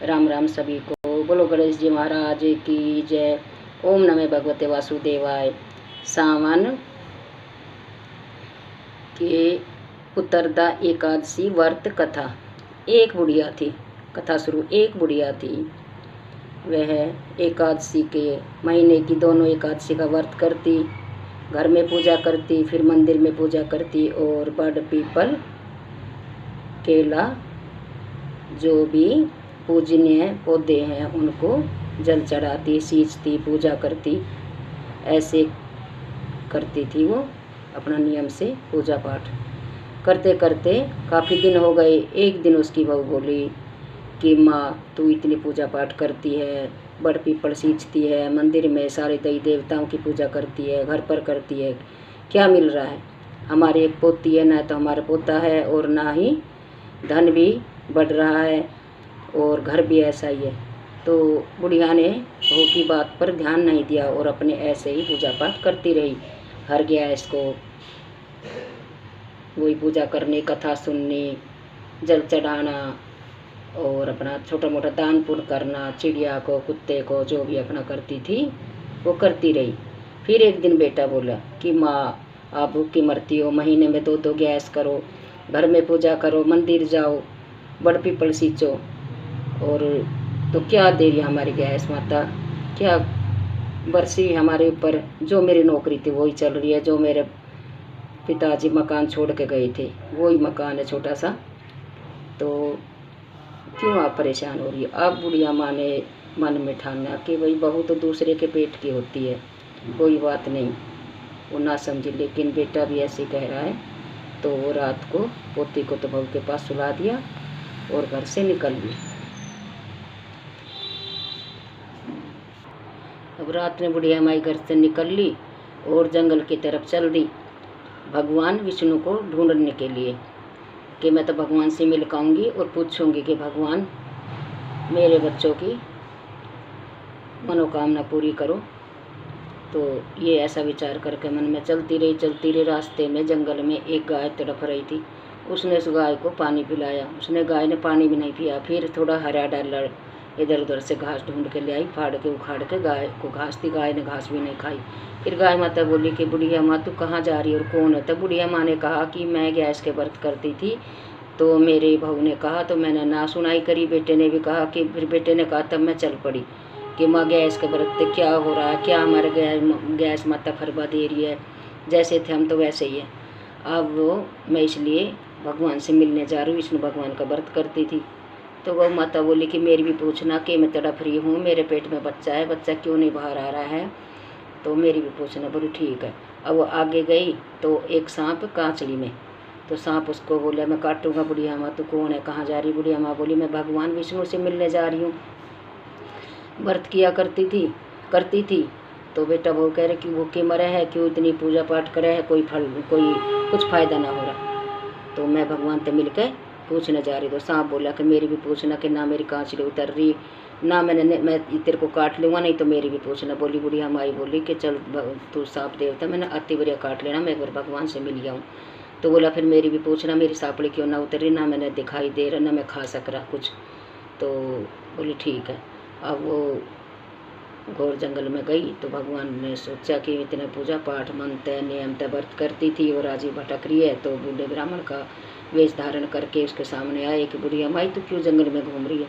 राम राम सभी को। बोलो गणेश जी महाराज की जय। ओम नमः भगवते वासुदेवाय। सावन के उत्तरदा एकादशी व्रत कथा। एक बुढ़िया थी, कथा शुरू। एक बुढ़िया थी, वह एकादशी के महीने की दोनों एकादशी का व्रत करती, घर में पूजा करती, फिर मंदिर में पूजा करती, और बड़ पीपल केला जो भी पूजनीय पौधे हैं उनको जल चढ़ाती, सींचती, पूजा करती। ऐसे करती थी वो अपना नियम से पूजा पाठ करते करते काफ़ी दिन हो गए। एक दिन उसकी बहू बोली कि माँ, तू इतनी पूजा पाठ करती है, बड़ पीपल सींचती है, मंदिर में सारे देवी देवताओं की पूजा करती है, घर पर करती है, क्या मिल रहा है? हमारी एक पोती है, ना तो हमारा पोता है और ना ही धन भी बढ़ रहा है और घर भी ऐसा ही है। तो बुढ़िया ने बहू की बात पर ध्यान नहीं दिया और अपने ऐसे ही पूजा पाठ करती रही। हर गया इसको वही पूजा करनी, कथा सुननी, जल चढ़ाना और अपना छोटा मोटा दान पुण्य करना, चिड़िया को, कुत्ते को, जो भी अपना करती थी वो करती रही। फिर एक दिन बेटा बोला कि माँ, आप भूखी मरती हो, महीने में 2-2 गैस करो, घर में पूजा करो, मंदिर जाओ, बड़ पीपल सींचो, और तो क्या दे रही हमारी गैस माता, क्या बरसी हमारे ऊपर? जो मेरी नौकरी थी वही चल रही है, जो मेरे पिताजी मकान छोड़ के गए थे वही मकान है छोटा सा, तो क्यों आप परेशान हो रही है? अब बुढ़िया माँ ने मन में ठाना कि भाई बहू तो दूसरे के पेट की होती है, कोई बात नहीं, वो ना समझी। लेकिन बेटा भी ऐसे कह रहा है, तो वो रात को पोती को तो बहू के पास सुला दिया और घर से निकल गई। अब रात में बुढ़िया माई घर से निकल ली और जंगल की तरफ चल दी भगवान विष्णु को ढूंढने के लिए, कि मैं तो भगवान से मिल पाऊंगी और पूछूंगी कि भगवान मेरे बच्चों की मनोकामना पूरी करो। तो ये ऐसा विचार करके मन में चलती रही। रास्ते में जंगल में एक गाय तड़प रही थी। उसने उस गाय को पानी पिलाया, उसने गाय ने पानी भी नहीं पिया। फिर थोड़ा हरा डाला, इधर उधर से घास ढूंढ के ले आई, फाड़ के उखाड़ के गाय को घास दी। गाय ने घास भी नहीं खाई। फिर गाय माता बोली कि बुढ़िया माँ, तू कहाँ जा रही है और कौन है? तब बुढ़िया माँ ने कहा कि मैं गैस के व्रत करती थी, तो मेरे बहू ने कहा तो मैंने ना सुनाई करी। बेटे ने भी कहा कि, फिर बेटे ने कहा, तब मैं चल पड़ी कि माँ गैस के व्रत क्या हो रहा है, क्या हमारे गैस माता फरबा दे रही है, जैसे थे हम तो वैसे ही है। अब वो मैं इसलिए भगवान से मिलने जा रही हूँ, विष्णु भगवान का व्रत करती थी। तो वो माता बोली कि मेरी भी पूछना कि मैं तड़प रही हूँ, मेरे पेट में बच्चा है, बच्चा क्यों नहीं बाहर आ रहा है, तो मेरी भी पूछना। बोली ठीक है। अब वो आगे गई तो एक सांप कांचली में, तो सांप उसको बोला मैं काटूंगा। बुढ़िया माँ, तू कौन है, कहाँ जा रही? बुढ़िया माँ बोली मैं भगवान विष्णु से मिलने जा रही हूँ, व्रत किया करती थी। तो बेटा बहू कह रहे कि भूखे मरे हैं, क्यों इतनी पूजा पाठ करे है, कोई कुछ फ़ायदा ना हो रहा, तो मैं भगवान से मिल के पूछने जा रही। तो सांप बोला कि मेरी भी पूछना कि ना मेरी कांचली उतर रही, ना मैं तेरे को काट लूँगा, नहीं तो मेरी भी पूछना। बोली बुढ़िया माई बोली कि चल तू सांप देवता, मैंने अति बढ़िया काट लेना, मैं एक बार भगवान से मिल जाऊँ। तो बोला फिर मेरी भी पूछना, मेरी सापड़ी क्यों ना उतरी, ना मैंने दिखाई दे रहा, ना मैं खा सक रहा कुछ। तो बोली ठीक है। अब वो घोर जंगल में गई तो भगवान ने सोचा कि इतने पूजा पाठ मनते नियमते व्रत करती थी और आज ही भटक रही है, तो बूढ़े ब्राह्मण का वेश धारण करके उसके सामने आए कि बुढ़िया माई, तू क्यों जंगल में घूम रही है?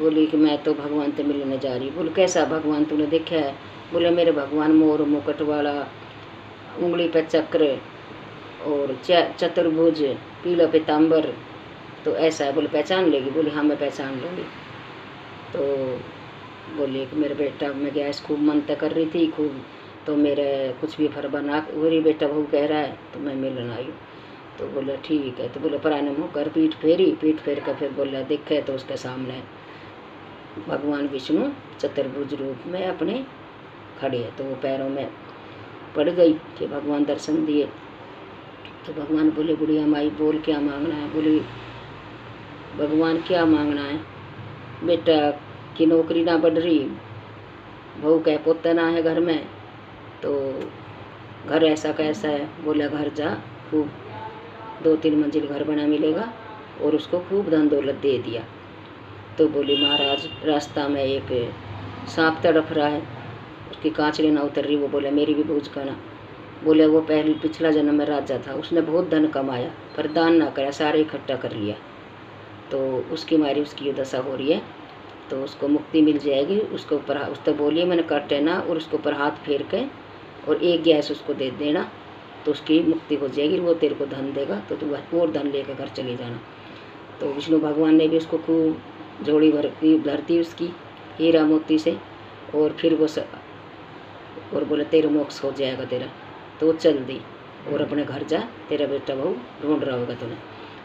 बोली कि मैं तो भगवान से मिलने जा रही। बोले कैसा भगवान तूने देखा है? बोले मेरे भगवान मोर मुकुट वाला, उंगली पे चक्र और चतुर्भुज, पीला पीताम्बर, तो ऐसा है। बोले पहचान लेगी? बोली हाँ मैं पहचान लूँगी। तो बोली कि मेरा बेटा, मैं गैस खूब मनता कर रही थी खूब, तो मेरे कुछ भी फरबा ना हो रही, बेटा बहू कह रहा है तो मैं मिलने आई हूँ। तो बोला ठीक है। तो बोले पराने मुँह कर, पीठ फेर कर फिर बोला देखे तो उसके सामने भगवान विष्णु चतुर्भुज रूप में अपने खड़े है। तो वो पैरों में पड़ गई कि भगवान दर्शन दिए। तो भगवान बोले बुढ़िया माई बोल क्या मांगना है? बोली भगवान क्या मांगना है, बेटा की नौकरी ना बढ़ रही, बहू कह पोता ना है घर में, तो घर ऐसा कैसा है? बोला घर जा, खूब 2-3 मंजिल घर बना मिलेगा और उसको खूब धन दौलत दे दिया। तो बोली महाराज रास्ता में एक सांप तड़फ रहा है, उसकी कांचड़ी ना उतर रही। वो बोले मेरी भी बूझ करना। बोले वो पहले पिछला जन्म में राजा था, उसने बहुत धन कमाया पर दान ना करा, सारे इकट्ठा कर लिया, तो उसकी मारी उसकी ये दशा हो रही है, तो उसको मुक्ति मिल जाएगी। उसके ऊपर उस तक बोलिए मैंने काटे ना, और उसके ऊपर हाथ फेर के और एक गैस उसको दे देना, तो उसकी मुक्ति हो जाएगी। वो तेरे को धन देगा तो तू और धन लेकर घर चले जाना। तो विष्णु भगवान ने भी उसको खूब जोड़ी भरती उसकी हीरा मोती से, और फिर वो और बोले तेरे मोक्ष हो जाएगा तेरा। तो वो चल दी और अपने घर जा, तेरा बेटा बहू ढूंढ रहा होगा तूने।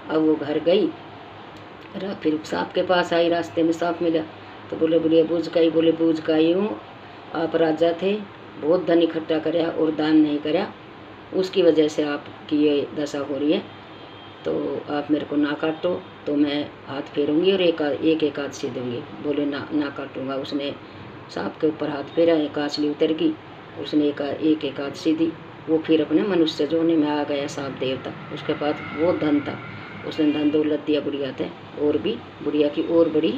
अब वो घर गई, फिर सांप के पास आई, रास्ते में सांप मिला, तो बोले बोलिए बूझ का ही। बोले बूझ का ही हूँ, आप राजा थे, बहुत धन इकट्ठा कराया और दान नहीं कराया, उसकी वजह से आपकी ये दशा हो रही है, तो आप मेरे को ना काटो तो मैं हाथ फेरूंगी और एक एकादशी दूंगी। बोले ना काटूंगा। उसने सांप के ऊपर हाथ फेरा, कांचली उतर गई, उसने एक एकादशी दी। वो फिर अपने मनुष्य जोने में आ गया सांप देवता। उसके पास बहुत धन था, उसने धन दौलत दिया बुढ़िया थे, और भी बुढ़िया की और बड़ी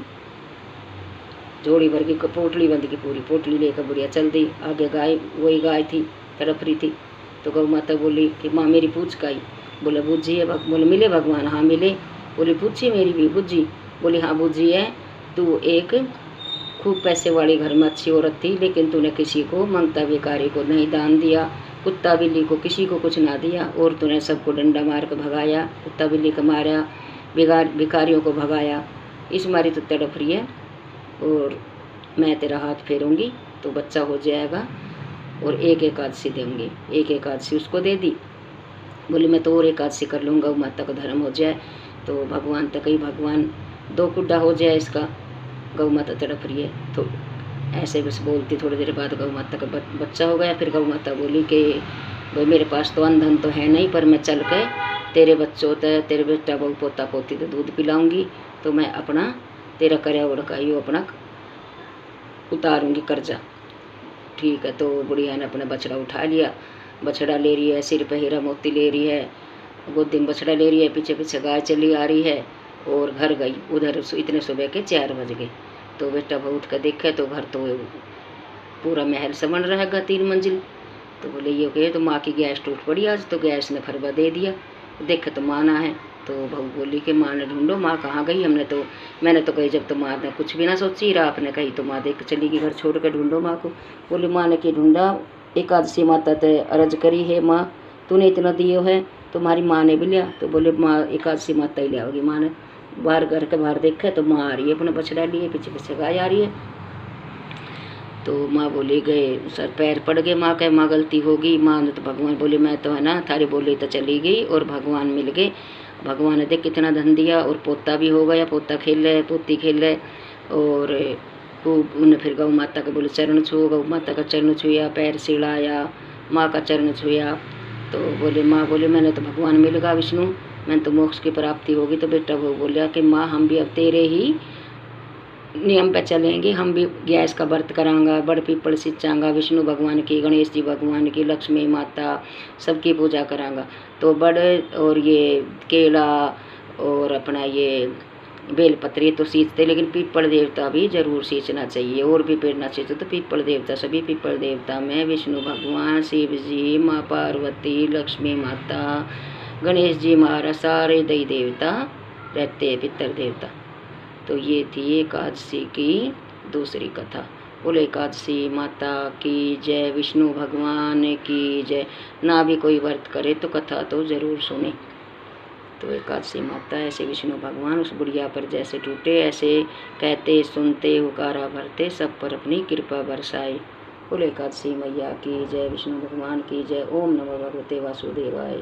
जोड़ी भर की पोटली बंद की, पूरी पोटली लेकर बुढ़िया चल दी। आगे गाय, वही गाय थी तड़प रही थी, तो गौ माता बोली कि माँ मेरी पूछ का ही। बोले बूझी है। बोले मिले भगवान? हाँ मिले। बोली पूछी मेरी भी बूझी? बोली हाँ बूझी है। तू एक खूब पैसे वाली घर में अच्छी औरत थी, लेकिन तूने किसी को मंगता भिखारी को नहीं दान दिया, कुत्ता बिल्ली को किसी को कुछ ना दिया, और तूने सबको डंडा मार कर भगाया, कुत्ता बिल्ली को मारा, भिखारियों को भगाया। इस मारी तो तड़प रही है, और मैं तेरा हाथ फेरूंगी तो बच्चा हो जाएगा, और एक एकादशी देंगे। एक एकादशी उसको दे दी। बोली मैं तो और एकादशी कर लूँगा, माता का धर्म हो जाए, तो भगवान तक ही भगवान दो कुड्डा हो जाए इसका। गौ माता तड़प रही है, तो ऐसे बस बोलती, थोड़ी देर बाद गौ माता का बच्चा हो गया। फिर गौ माता बोली कि भाई मेरे पास तो धन तो है नहीं, पर मैं चल के तेरे बच्चों तेरे बेटा बहू पोता पोती तो दूध पिलाऊंगी, तो मैं अपना तेरा करया उड़का यो अपना उतारूंगी कर्जा। ठीक है। तो बुढ़िया ने अपना बछड़ा उठा लिया, बछड़ा ले रही है, सिर पे हीरा मोती ले रही है, गोदी में बछड़ा ले रही है, पीछे पीछे गाय चली आ रही है, और घर गई। उधर इतने सुबह के 4 बज गए। तो बेटा बहू उठ कर देखे तो घर तो पूरा महल सा बन रहेगा 3 मंजिल। तो बोले ये कहे तो माँ की गैस टूट पड़ी आज, तो गैस ने फरवा दे दिया। देखे तो माँ ना है। तो बहू बोली कि माँ ने ढूंढो, माँ कहाँ गई? मैंने तो कही, जब तो माँ ने कुछ भी ना सोची रहा, आपने कही तो माँ देख चली गई, घर छोड़ कर ढूंढो माँ को। बोली माँ ने कि ढूंढा, एकादशी माता ते अर्ज करी है, माँ तूने इतना दियो है, तुम्हारी माँ ने भी लिया। तो बोले माँ एकादशी माता ही लिया होगी। माँ ने बाहर घर के बाहर देखा तो माँ आ रही है, अपना बछड़ा लिए, पीछे पीछे गाय आ रही है। तो माँ बोली गए, सर पैर पड़ गए माँ के, माँ गलती होगी। माँ ने तो भगवान बोले मैं तो है ना थारी बोली तो चली गई, और भगवान मिल गए। भगवान ने देख कितना धन दिया, और पोता भी हो गया, पोता खेल रहे, पोती खेल रहे, और खूब उन्हें फिर गौ माता के बोले चरण छुओ। गौ माता का चरण छुआ, पैर सिड़ाया, माँ का चरण छुआ। तो बोले माँ बोले मैंने तो भगवान मिल गया विष्णु, मैंने तो मोक्ष की प्राप्ति होगी। तो बेटा वो बोलिया कि माँ हम भी अब तेरे ही नियम पे चलेंगे, हम भी गैस का व्रत करांगा, बड़ पीपल सिंचांगा, विष्णु भगवान की, गणेश जी भगवान की, लक्ष्मी माता सबकी पूजा करांगा। तो बड़ और ये केला और अपना ये बेलपत्री तो सींचते, लेकिन पीपल देवता भी जरूर सींचना चाहिए, और भी पेड़ ना सींचो तो पीपल देवता। सभी पीपल देवता में विष्णु भगवान, शिव जी, माँ पार्वती, लक्ष्मी माता, गणेश जी महाराज, सारे दई देवता रहते हैं, पितर देवता। तो ये थी एकादशी की दूसरी कथा। बोले एकादशी माता की जय, विष्णु भगवान की जय। ना भी कोई व्रत करे तो कथा तो जरूर सुने। तो एकादशी माता ऐसे विष्णु भगवान उस बुढ़िया पर जैसे टूटे, ऐसे कहते सुनते हुकारा भरते, सब पर अपनी कृपा बरसाए। बोले एकादशी मैया की जय, विष्णु भगवान की जय। ओम नमो भगवते वासुदेवाय।